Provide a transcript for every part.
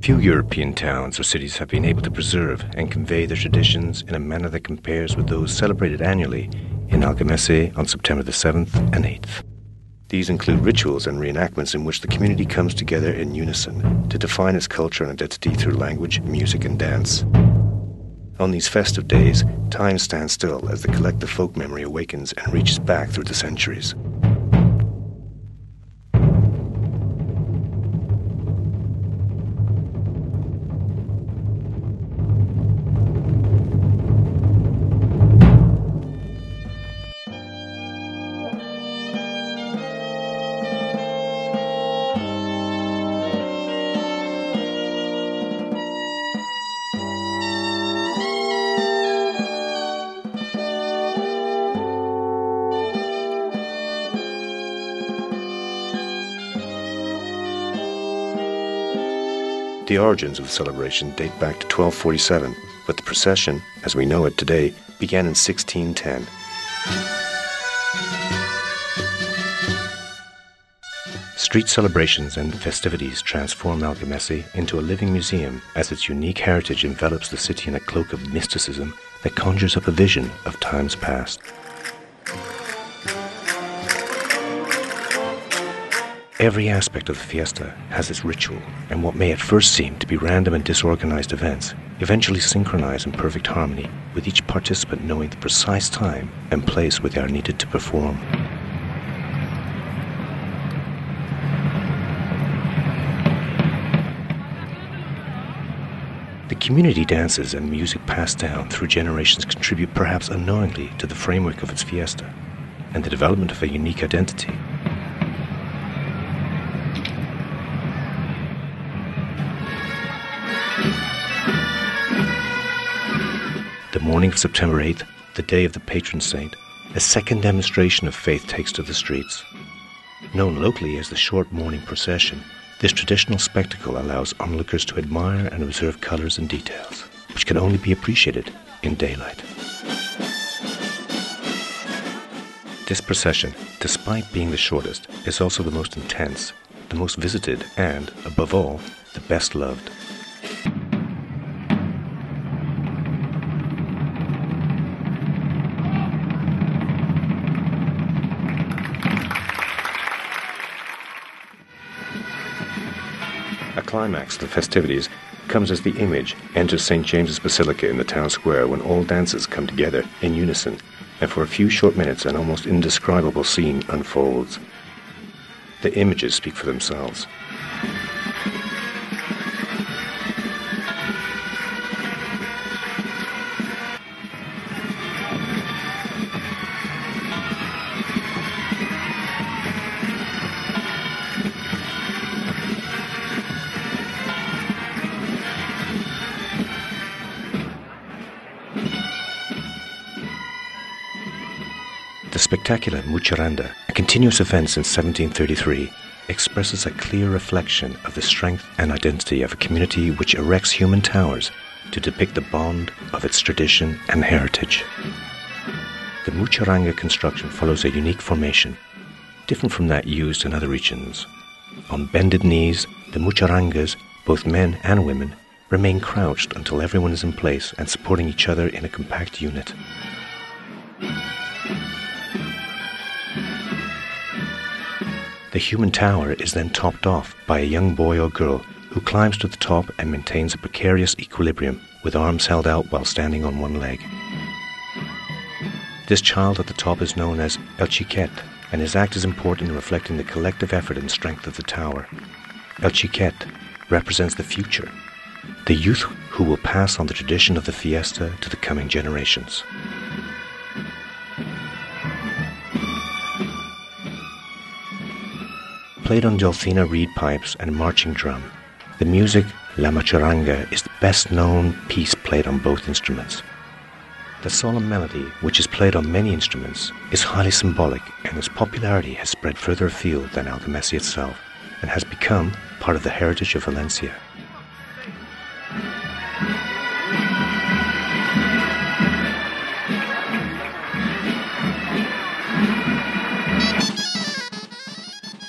Few European towns or cities have been able to preserve and convey their traditions in a manner that compares with those celebrated annually in Algemesí on September the 7th and 8th. These include rituals and reenactments in which the community comes together in unison to define its culture and identity through language, music, and dance. On these festive days, time stands still as the collective folk memory awakens and reaches back through the centuries. The origins of the celebration date back to 1247, but the procession, as we know it today, began in 1610. Street celebrations and festivities transform Algemesí into a living museum as its unique heritage envelops the city in a cloak of mysticism that conjures up a vision of times past. Every aspect of the fiesta has its ritual, and what may at first seem to be random and disorganized events eventually synchronize in perfect harmony, with each participant knowing the precise time and place where they are needed to perform. The community dances and music passed down through generations contribute perhaps unknowingly to the framework of its fiesta and the development of a unique identity. The morning of September 8th, the day of the patron saint, a second demonstration of faith takes to the streets. Known locally as the short morning procession, this traditional spectacle allows onlookers to admire and observe colors and details, which can only be appreciated in daylight. This procession, despite being the shortest, is also the most intense, the most visited, and, above all, the best loved. A climax of the festivities comes as the image enters St. James's Basilica in the town square when all dances come together in unison, and for a few short minutes an almost indescribable scene unfolds. The images speak for themselves. The spectacular Muchiranda, a continuous event since 1733, expresses a clear reflection of the strength and identity of a community which erects human towers to depict the bond of its tradition and heritage. The Muchiranga construction follows a unique formation, different from that used in other regions. On bended knees, the Muchirangas, both men and women, remain crouched until everyone is in place and supporting each other in a compact unit. The human tower is then topped off by a young boy or girl who climbs to the top and maintains a precarious equilibrium with arms held out while standing on one leg. This child at the top is known as El Chiquet, and his act is important in reflecting the collective effort and strength of the tower. El Chiquet represents the future, the youth who will pass on the tradition of the fiesta to the coming generations. Played on Delfina reed pipes and marching drum, the music La Muchiranga is the best known piece played on both instruments. The solemn melody, which is played on many instruments, is highly symbolic, and its popularity has spread further afield than Algemesí itself and has become part of the heritage of Valencia.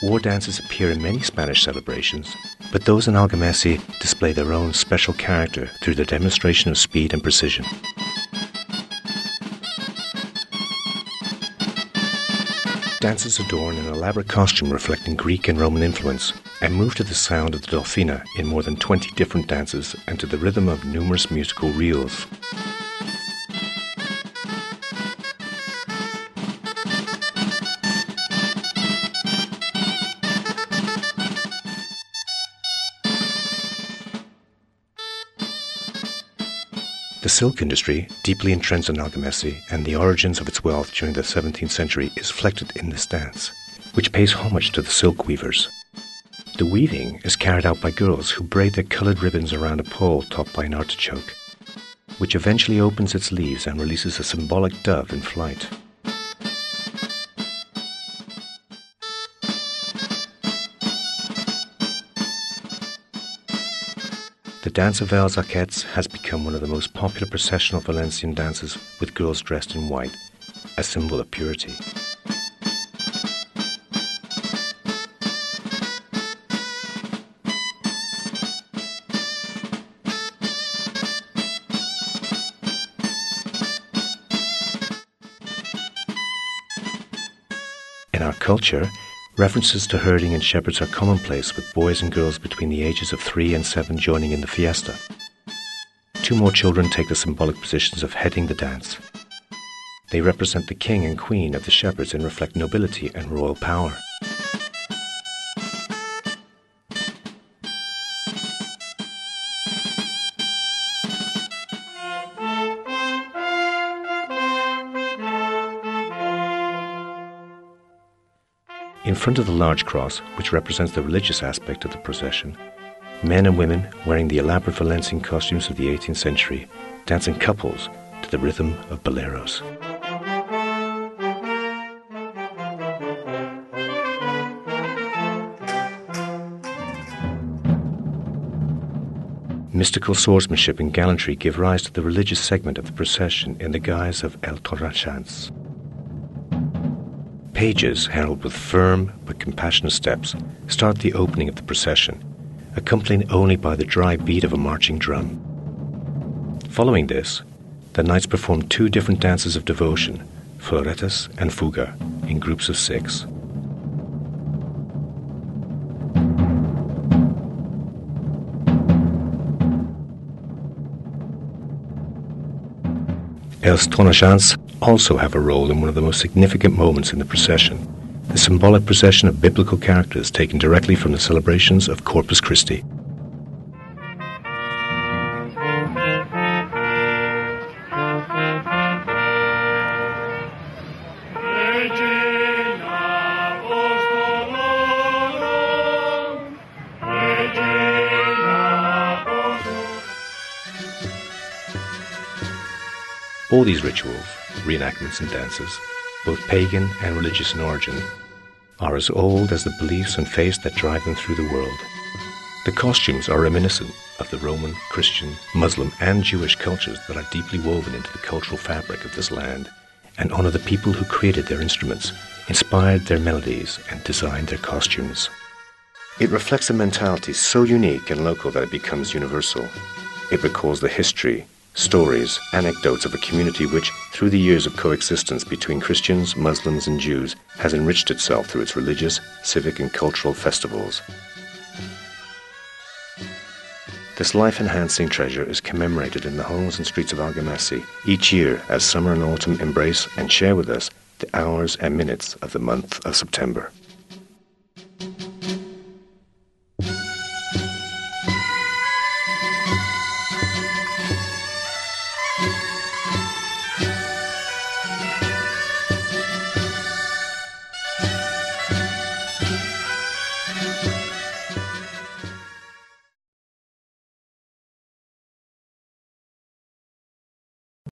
War dances appear in many Spanish celebrations, but those in Algemesí display their own special character through their demonstration of speed and precision. Dancers adorn an elaborate costume reflecting Greek and Roman influence and move to the sound of the Dolfina in more than 20 different dances and to the rhythm of numerous musical reels. The silk industry, deeply entrenched in Algemesí, and the origins of its wealth during the 17th century is reflected in this dance, which pays homage to the silk weavers. The weaving is carried out by girls who braid their coloured ribbons around a pole topped by an artichoke, which eventually opens its leaves and releases a symbolic dove in flight. The dance of Els Arquets has become one of the most popular processional Valencian dances, with girls dressed in white, a symbol of purity. In our culture, references to herding and shepherds are commonplace, with boys and girls between the ages of 3 and 7 joining in the fiesta. 2 more children take the symbolic positions of heading the dance. They represent the king and queen of the shepherds and reflect nobility and royal power. In front of the large cross, which represents the religious aspect of the procession, men and women wearing the elaborate Valencian costumes of the 18th century dance in couples to the rhythm of boleros. Mystical swordsmanship and gallantry give rise to the religious segment of the procession in the guise of el torrachans. Pages, heralded with firm but compassionate steps, start the opening of the procession, accompanied only by the dry beat of a marching drum. Following this, the knights perform 2 different dances of devotion, floretas and fuga, in groups of 6. Els Torrachans also have a role in one of the most significant moments in the procession, the symbolic procession of biblical characters taken directly from the celebrations of Corpus Christi. All these rituals, reenactments and dances, both pagan and religious in origin, are as old as the beliefs and faiths that drive them through the world. The costumes are reminiscent of the Roman, Christian, Muslim and Jewish cultures that are deeply woven into the cultural fabric of this land and honor the people who created their instruments, inspired their melodies and designed their costumes. It reflects a mentality so unique and local that it becomes universal. It recalls the history, stories, anecdotes of a community which, through the years of coexistence between Christians, Muslims and Jews, has enriched itself through its religious, civic and cultural festivals. This life-enhancing treasure is commemorated in the halls and streets of Algemesí each year as summer and autumn embrace and share with us the hours and minutes of the month of September.